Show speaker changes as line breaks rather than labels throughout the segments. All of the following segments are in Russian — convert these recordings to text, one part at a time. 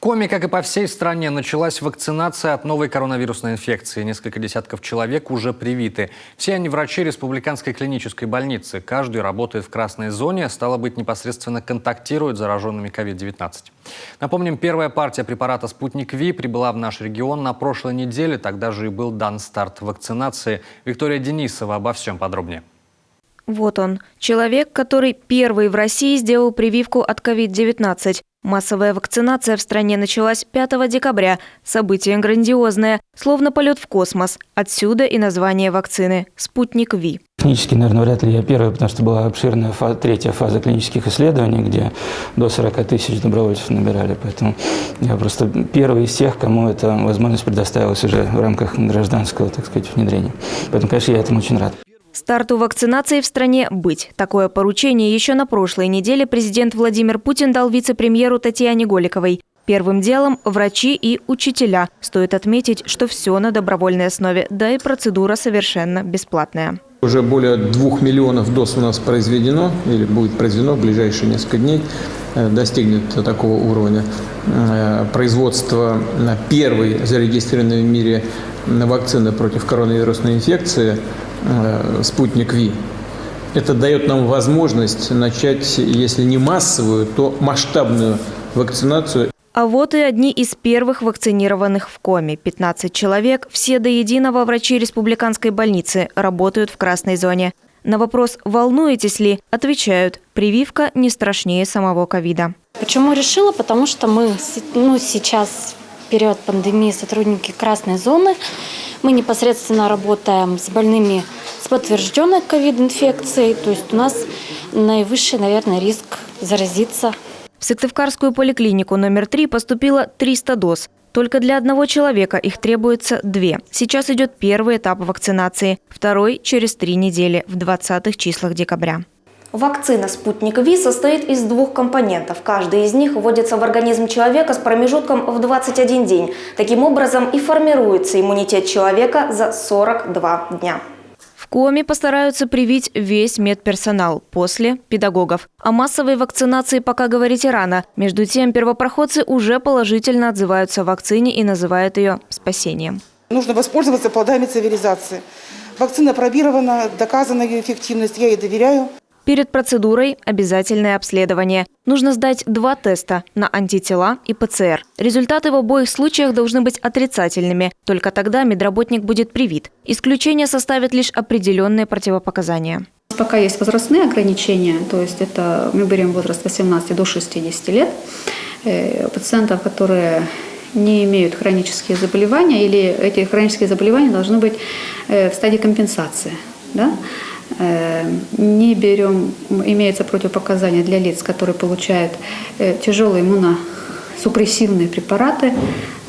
Коми, как и по всей стране, началась вакцинация от новой коронавирусной инфекции. Несколько десятков человек уже привиты. Все они врачи Республиканской клинической больницы. Каждый работает в красной зоне, стало быть, непосредственно контактирует с зараженными COVID-19. Напомним, первая партия препарата «Спутник Ви» прибыла в наш регион на прошлой неделе. Тогда же и был дан старт вакцинации. Виктория Денисова обо всем подробнее.
Вот он, человек, который первый в России сделал прививку от COVID-19. Массовая вакцинация в стране началась 5 декабря. Событие грандиозное, словно полет в космос. Отсюда и название вакцины – «Спутник Ви».
Технически, наверное, вряд ли я первый, потому что была обширная третья фаза клинических исследований, где до 40 тысяч добровольцев набирали. Поэтому я просто первый из тех, кому эта возможность предоставилась уже в рамках гражданского, так сказать, внедрения. Поэтому, конечно, я этому очень рад.
Старту вакцинации в стране быть. Такое поручение еще на прошлой неделе президент Владимир Путин дал вице-премьеру Татьяне Голиковой. Первым делом – врачи и учителя. Стоит отметить, что все на добровольной основе, да и процедура совершенно бесплатная.
Уже более 2 миллионов доз у нас произведено или будет произведено в ближайшие несколько дней. Достигнет такого уровня производства первой зарегистрированной в мире вакцины против коронавирусной инфекции «Спутник Ви». Это дает нам возможность начать, если не массовую, то масштабную вакцинацию.
А вот и одни из первых вакцинированных в Коми. 15 человек, все до единого врачи Республиканской больницы, работают в красной зоне. На вопрос «волнуетесь ли?» отвечают – прививка не страшнее самого ковида.
Почему решила? Потому что мы сейчас, в период пандемии, сотрудники красной зоны, мы непосредственно работаем с больными с подтвержденной ковид-инфекцией. То есть у нас наивысший, наверное, риск заразиться.
В Сыктывкарскую поликлинику номер 3 поступило 300 доз. Только для одного человека их требуется 2. Сейчас идет первый этап вакцинации, второй – через 3 недели, в 20-х числах декабря.
Вакцина «Спутник Ви» состоит из 2 компонентов. Каждый из них вводится в организм человека с промежутком в 21 день. Таким образом и формируется иммунитет человека за 42 дня.
В Коми постараются привить весь медперсонал, после – педагогов. О массовой вакцинации пока говорить рано. Между тем, первопроходцы уже положительно отзываются о вакцине и называют ее спасением.
Нужно воспользоваться плодами цивилизации. Вакцина опробирована, доказана ее эффективность, я ей доверяю.
Перед процедурой обязательное обследование. Нужно сдать 2 теста на антитела и ПЦР. Результаты в обоих случаях должны быть отрицательными. Только тогда медработник будет привит. Исключение составят лишь определенные противопоказания.
Пока есть возрастные ограничения, то есть это мы берем возраст 18 до 60 лет. Пациентов, которые не имеют хронические заболевания, или эти хронические заболевания должны быть в стадии компенсации. Да? Не берем, имеется противопоказания для лиц, которые получают тяжелые иммуносупрессивные препараты.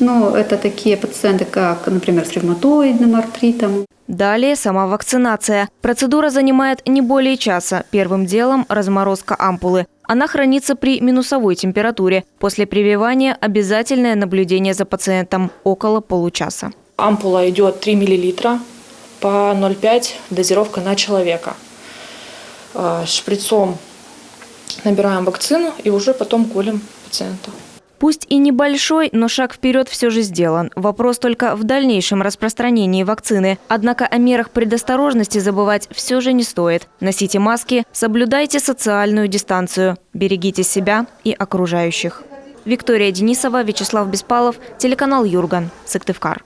Но это такие пациенты, как, например, с ревматоидным артритом.
Далее сама вакцинация. Процедура занимает не более часа. Первым делом разморозка ампулы. Она хранится при минусовой температуре. После прививания обязательное наблюдение за пациентом около получаса.
Ампула идет 3 мл. По 0,5 дозировка на человека. Шприцом набираем вакцину и уже потом колем пациенту.
Пусть и небольшой, но шаг вперед все же сделан. Вопрос только в дальнейшем распространении вакцины. Однако о мерах предосторожности забывать все же не стоит. Носите маски, соблюдайте социальную дистанцию, берегите себя и окружающих. Виктория Денисова, Вячеслав Беспалов, телеканал Юрган, Сыктывкар.